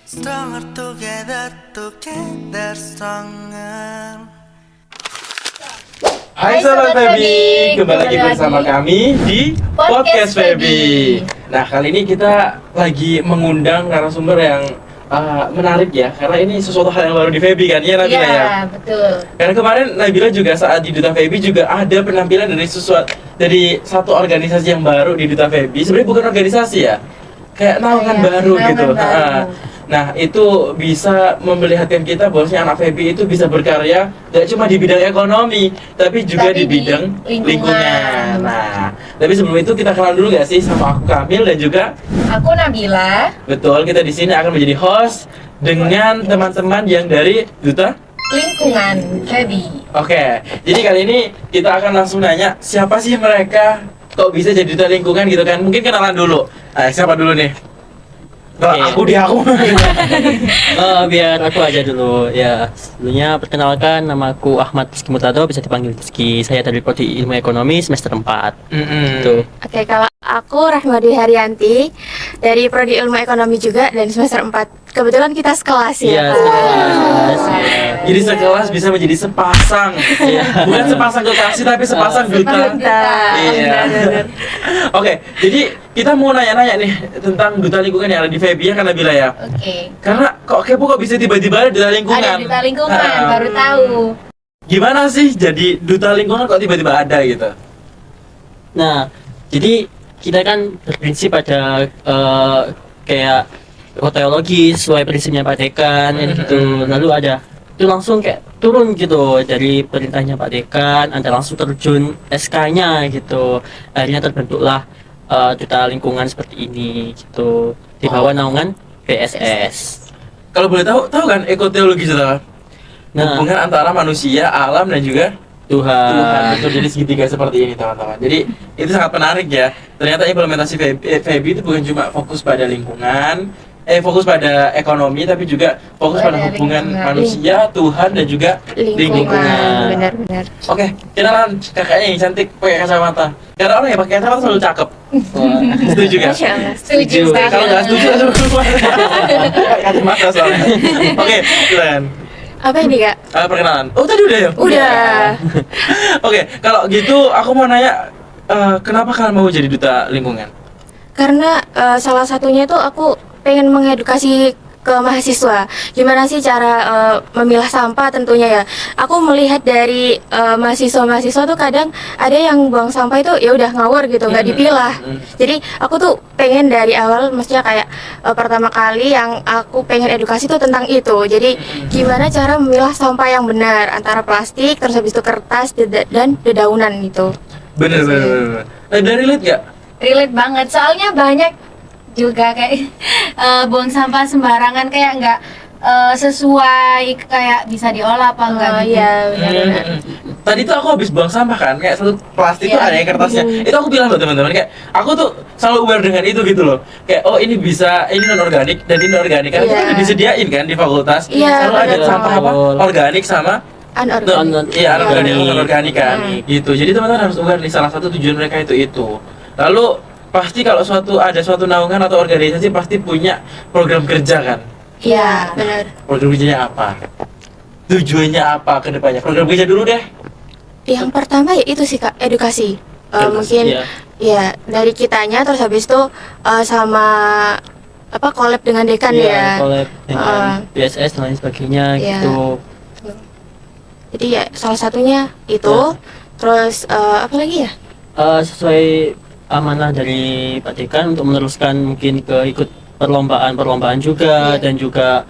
Stronger together stronger. Hai Sobat Feby, kembali lagi bersama kami di Podcast Feby. Nah, kali ini kita lagi mengundang narasumber yang menarik ya, karena ini sesuatu hal yang baru di Feby kan, ya Nabila ya? Iya, betul. Karena kemarin Nabila juga saat di Duta Feby juga ada penampilan dari satu organisasi yang baru di Duta Feby. Sebenarnya bukan organisasi ya, kayak naungan baru gitu. Nah, itu bisa memperlihatkan kita bahwasanya anak Feby itu bisa berkarya tidak cuma di bidang ekonomi, tapi juga di bidang lingkungan. Nah, tapi sebelum itu kita kenalan dulu gak sih sama aku Kamil dan juga Aku Nabila. betul, kita di sini akan menjadi host dengan teman-teman yang dari Duta. Lingkungan Feby. Oke, jadi kali ini kita akan langsung nanya siapa sih mereka, kok bisa jadi Duta Lingkungan gitu kan? Mungkin kenalan dulu. Siapa dulu nih? Aku. Biar aku aja dulu ya. Sebelumnya perkenalkan, nama aku Ahmad Rizky Murtado, bisa dipanggil Rizky. Saya dari Prodi Ilmu Ekonomi semester 4. Gitu. Oke, kalau aku Rahmadi Haryanti dari Prodi Ilmu Ekonomi juga dan semester 4. Kebetulan kita sekelas ya. Iya, sekelas. Jadi sekelas bisa menjadi sepasang. Bukan sepasang kekasih tapi sepasang duta. Iya. Oke, jadi kita mau nanya-nanya nih tentang Duta Lingkungan yang ada di Feby ya kan Nabila ya. Oke. Karena kok kepo kok bisa tiba-tiba ada Duta Lingkungan. Ada Duta Lingkungan, baru tahu. Gimana sih jadi Duta Lingkungan kok tiba-tiba ada gitu? Nah, jadi kita kan berprinsip ada kayak teologi sesuai prinsipnya Pak Dekan gitu. Lalu ada itu langsung kayak turun gitu dari perintahnya Pak Dekan, ada langsung terjun SK-nya gitu. Akhirnya terbentuklah Duta Lingkungan seperti ini gitu, di bawah naungan PSS. Kalau boleh tahu kan ekoteologi itu apa? Nah, Hubungan antara manusia, alam dan juga Tuhan. Betul, jadi segitiga seperti ini teman-teman. Jadi itu sangat menarik ya. Ternyata implementasi Feby itu bukan cuma fokus pada lingkungan, fokus pada ekonomi, tapi juga fokus pada hubungan lingkungan. manusia, Tuhan dan juga lingkungan. Benar-benar. Oke, kenalan kakaknya yang cantik pakai kacamata. Karena orang yang pakai kacamata selalu cakep. Setuju kan? Masya Allah. Setuju. Kalau nggak setuju langsung keluar. Pakai kacamata soalnya. Oke, silakan. Apa ini, Kak? Perkenalan. Oh, tadi udah ya? Udah. Oke, kalau gitu aku mau nanya, kenapa kalian mau jadi Duta Lingkungan? Karena salah satunya itu aku pengen mengedukasi ke mahasiswa. Gimana sih cara memilah sampah tentunya ya. Aku melihat dari mahasiswa-mahasiswa tuh kadang ada yang buang sampah itu ya udah ngawur gitu, nggak dipilah. Jadi aku tuh pengen dari awal, maksudnya kayak pertama kali yang aku pengen edukasi tuh tentang itu. Jadi gimana cara memilah sampah yang benar antara plastik, terus habis itu kertas dan dedaunan gitu. Bener. Dari relate gak? Relate banget, soalnya banyak juga kayak buang sampah sembarangan, kayak nggak sesuai, kayak bisa diolah apa enggak gitu. Iya, benar-benar. Tadi tuh aku habis buang sampah kan, kayak satu plastik tuh ada yang kertasnya. Itu aku bilang loh teman-teman, kayak aku tuh selalu aware dengan itu gitu loh. Kayak oh ini bisa, ini non organik dan ini organik. Karena itu kan udah disediain kan di fakultas. Iya, Selalu ada benar. sampah apa? Organik sama Anorganik. iya anorganik kan. Gitu. Jadi teman-teman harus aware nih, salah satu tujuan mereka itu. Lalu pasti kalau ada suatu naungan atau organisasi pasti punya program kerja kan. Iya, benar. Program kerjanya apa? Tujuannya apa ke depannya? Program kerja dulu deh. Yang pertama ya itu sih, Kak, edukasi. Mungkin iya. ya dari kitanya, terus habis itu sama collab dengan dekan ya. Collab dengan PSS dan lain sebagainya Iya. gitu. Jadi ya salah satunya itu. Terus apa lagi ya? Sesuai amanah dari Pak Dekan untuk meneruskan mungkin ke ikut perlombaan juga, dan juga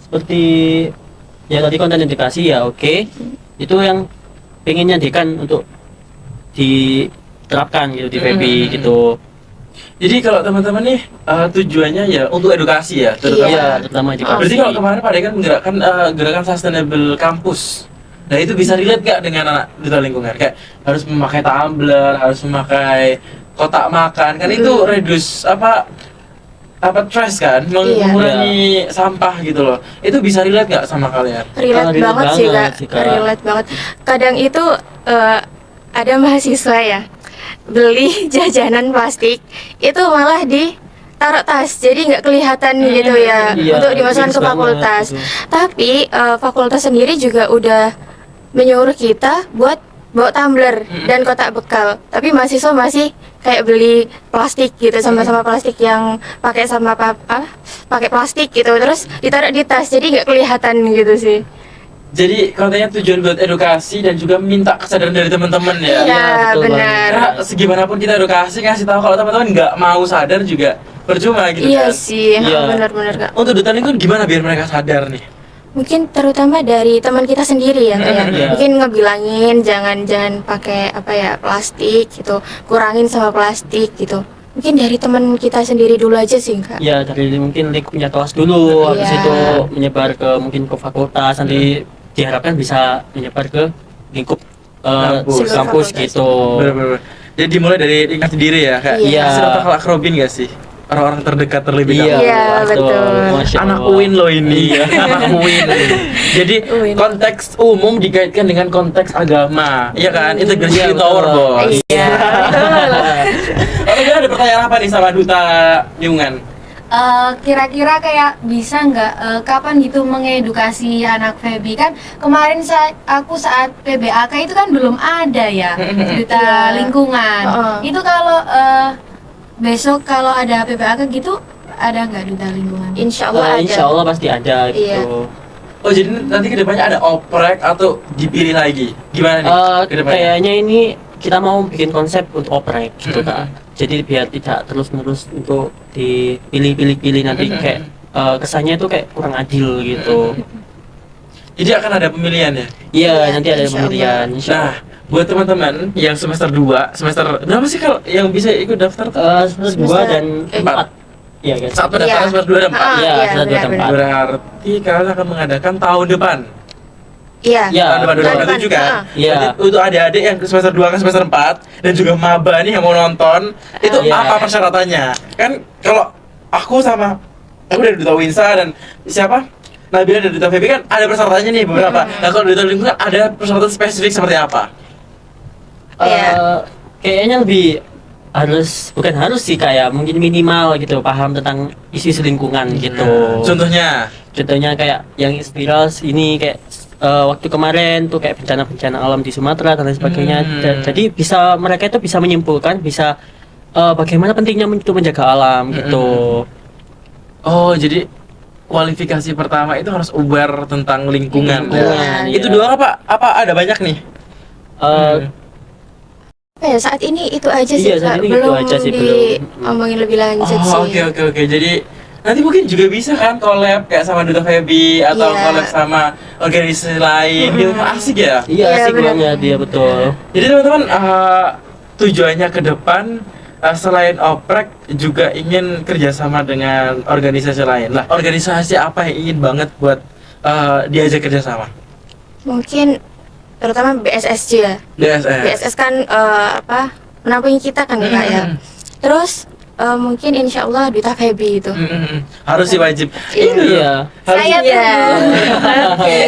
seperti ya tadi konten edukasi ya oke. Itu yang pengennya Dekan untuk diterapkan gitu di Feby gitu. Jadi kalau teman-teman nih tujuannya ya untuk edukasi ya, terutama. Iya, terutama edukasi. Berarti kalau kemarin Pak Dekan menggerakkan gerakan Sustainable Campus. Nah itu bisa relate gak dengan anak Duta Lingkungan? Kayak harus memakai tumbler, harus memakai kotak makan, kan itu reduce apa trash kan, mengurangi sampah gitu loh. Itu bisa relate gak sama kalian? Relate banget sih, Kak. Relate banget. Kadang itu ada mahasiswa ya beli jajanan plastik itu malah di taruh tas, jadi nggak kelihatan gitu ya Iya, untuk dimasukkan ke bagus fakultas. banget gitu. Tapi fakultas sendiri juga udah menyuruh kita buat bawa tumbler dan kotak bekal. Tapi mahasiswa masih kayak beli plastik gitu, sama-sama plastik yang pakai sama pakai plastik gitu, terus ditaruh di tas, jadi nggak kelihatan gitu sih. Jadi katanya tujuan buat edukasi dan juga minta kesadaran dari teman-teman ya. Iya, betul benar. Karena segimanapun kita edukasi ngasih tahu kalau teman-teman nggak mau sadar juga percuma gitu Iya kan. sih, Iya. benar-benar Kak. Untuk duta lingkungan gimana biar mereka sadar nih? Mungkin terutama dari teman kita sendiri ya, kayak Iya. mungkin ngebilangin jangan pakai plastik gitu, kurangin sama plastik gitu. Mungkin dari teman kita sendiri dulu aja sih Kak. Ya dari mungkin lingkupnya kelas dulu, habis Iya. itu menyebar ke mungkin ke fakultas, nanti diharapkan bisa menyebar ke lingkup Kampus. kampus Fakultas. gitu. Bener-bener. Jadi dimulai dari lingkungan sendiri ya, kayak Iya. kasih tau ke akrobin gak sih? Orang-orang terdekat terlebih Iya, Iya, betul. Masya Anak Allah. UIN loh ini, anak UIN. Jadi UIN. konteks umum dikaitkan dengan konteks agama, iya kan? Integrasi Iya, tower betul. bos. Iya. Oke, jadi ada pertanyaan apa nih sama duta lingkungan? Kira-kira kayak bisa nggak kapan gitu mengedukasi anak Febi? Kan kemarin saat PBAK itu kan belum ada ya duta Iya. lingkungan. Heeh. Itu kalau besok kalau ada PBAK gitu ada nggak duta lingkungan? Insya Allah ada. Insya Allah pasti ada gitu. Iya. Oh, jadi nanti kedepannya ada oprek atau dipilih lagi? Gimana nih kedepannya? Kayaknya ini kita mau bikin konsep untuk oprek gitu Kak. Jadi biar tidak terus-menerus untuk dipilih-pilih nanti kayak kesannya itu kayak kurang adil gitu. Jadi akan ada pemilihan ya? Iya, Iya, nanti ada insya pemilihan. Insya Nah, buat teman-teman yang semester 2, semester berapa sih kalau yang bisa ikut daftar tuh? Allah. Semester 2 dan Empat. 4. Iya guys. Saat pendaftaran Iya. semester 2 dan 4. Ah, Iya, iya, semester 2 dan benar-benar. 4. Berarti kalian akan mengadakan tahun depan. Iya. Iya, Tahun depan betul. 2027 kan? Iya. Berarti untuk adik-adik yang ke semester 2 ke semester 4 dan juga maba nih yang mau nonton, itu Iya. apa persyaratannya? Kan kalau aku dari Duta Winsa dan siapa? Nabila dari Duta Febi kan ada persyaratannya nih beberapa. Nah, kalau Duta Lingkungan ada persyaratan spesifik seperti apa? Iya. Kayaknya lebih bukan harus sih, kayak mungkin minimal gitu paham tentang isu lingkungan gitu. Contohnya? Contohnya kayak yang inspirasi ini kayak waktu kemarin tuh kayak bencana-bencana alam di Sumatera dan lain sebagainya. Jadi mereka itu bisa menyimpulkan bagaimana pentingnya untuk menjaga alam gitu. Oh, jadi kualifikasi pertama itu harus aware tentang lingkungan. Lingkungan, Itu iya. doang apa ada banyak nih? Saat ini itu aja sih Iya, saat Kak. ini itu Belum aja sih, diomongin lebih lanjut sih. Oh, oke. Jadi nanti mungkin juga bisa kan collab kayak sama Duta Febi atau Iya. collab sama organisasi lain gitu. Asik ya. Iya, Iya, asik benar. banget dia, betul. Jadi teman-teman tujuannya ke depan selain oprek juga ingin kerjasama dengan organisasi lain. Lah, organisasi apa yang ingin banget buat diajak kerjasama? Mungkin terutama BSSJ ya. DSS. BSS kan menampingi kita kan ya Kak ya. Terus mungkin insya Allah Duta Febi itu. Harus sih wajib. Iya. Itu loh. Iya. Harus Saya Iya. Oke.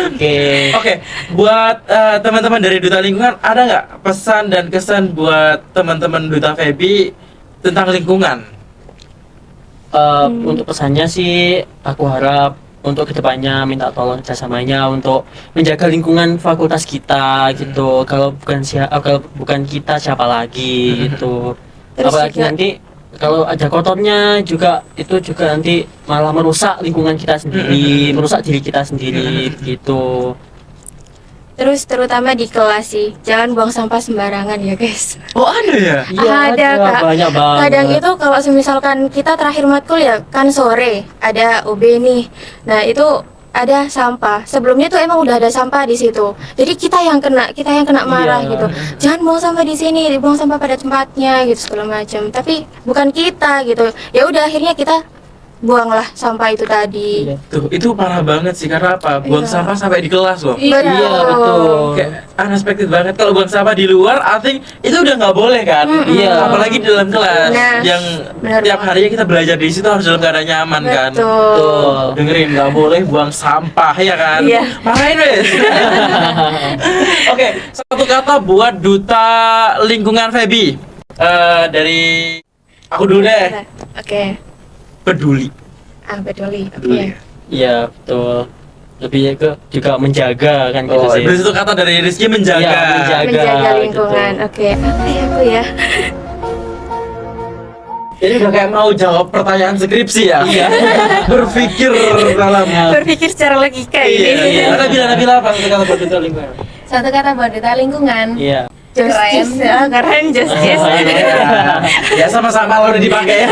Oke. Oke, buat teman-teman dari Duta Lingkungan, ada nggak pesan dan kesan buat teman-teman Duta Febi tentang lingkungan? Untuk pesannya sih, aku harap untuk kedepannya minta tolong kerjasamanya untuk menjaga lingkungan fakultas kita gitu. Kalau bukan kita siapa lagi gitu. Terus Apalagi juga- nanti kalau ada kotornya juga itu juga nanti malah merusak lingkungan kita sendiri, merusak diri kita sendiri gitu. Terus terutama di kelas sih, jangan buang sampah sembarangan ya guys. Oh, ada ya? Ada, Kak. banyak banget. Kadang itu kalau misalkan kita terakhir matkul ya kan sore ada OB nih. Nah itu ada sampah. Sebelumnya tuh emang udah ada sampah di situ. Jadi kita yang kena marah Iya. gitu. Jangan buang sampah di sini, buang sampah pada tempatnya gitu segala macam. Tapi bukan kita gitu. Ya udah akhirnya kita buanglah sampah itu tadi. Iya. Tuh, itu parah banget sih karena apa? Buang Iya. sampah sampai di kelas loh. Betul. Iya, betul. Kayak unexpected banget. Kalau buang sampah di luar, I think itu udah nggak boleh kan? Iya. Apalagi di dalam kelas Nah, yang benar tiap banget. harinya kita belajar di situ harus dalam keadaan nyaman kan? Betul. Dengerin, nggak boleh buang sampah ya kan? Iya. Marahin wes. Oke, satu kata buat Duta Lingkungan Febi. Dari aku dulu deh. Oke. peduli. Peduli. Oke. Peduli. Iya betul. Lebih ke juga menjaga kan gitu Oh, sih. itu kata dari Rizky menjaga. Iya, menjaga. Menjaga lingkungan. gitu. Oke. Apa ya aku ya? Ini udah kayak mau jawab pertanyaan skripsi ya. Iya. Berpikir dalam. Berpikir secara logika Iya, ini. iya. Nabila apa kata buat duta lingkungan? Satu kata buat duta lingkungan. Iya. Justice ya, keren justice. Ya sama-sama kalau udah dipakai ya.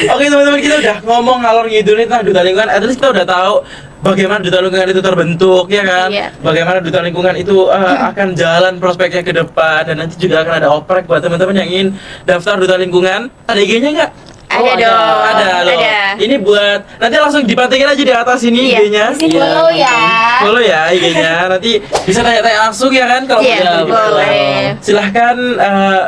Oke teman-teman, kita udah ngomong ngalor ngidul tentang duta lingkungan. At least kita udah tahu bagaimana duta lingkungan itu terbentuk ya kan. Iya. Bagaimana duta lingkungan itu akan jalan prospeknya ke depan, dan nanti juga akan ada oprek buat teman-teman yang ingin daftar duta lingkungan. Ada IG-nya nggak? Ada Oh, dong. Ada loh. Ini buat nanti langsung dipantengin aja di atas ini Iya. IG-nya. Di sini follow ya. Follow ya IG-nya. Nanti bisa tanya-tanya langsung ya kan kalau Iya, mau daftar. boleh. Silahkan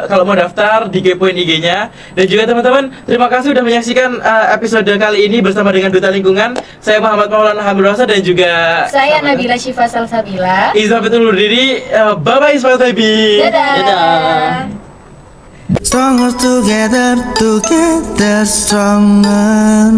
kalau mau daftar dikepoin IG-nya. Dan juga teman-teman, terima kasih sudah menyaksikan episode kali ini bersama dengan Duta Lingkungan. Saya Muhammad Maulana Hamdulwasa dan juga Saya Nabila Syifa Salsabila. Izza Betul diri. Bye bye Sobat Baby. Dadah. Dadah. Stronger together, together stronger.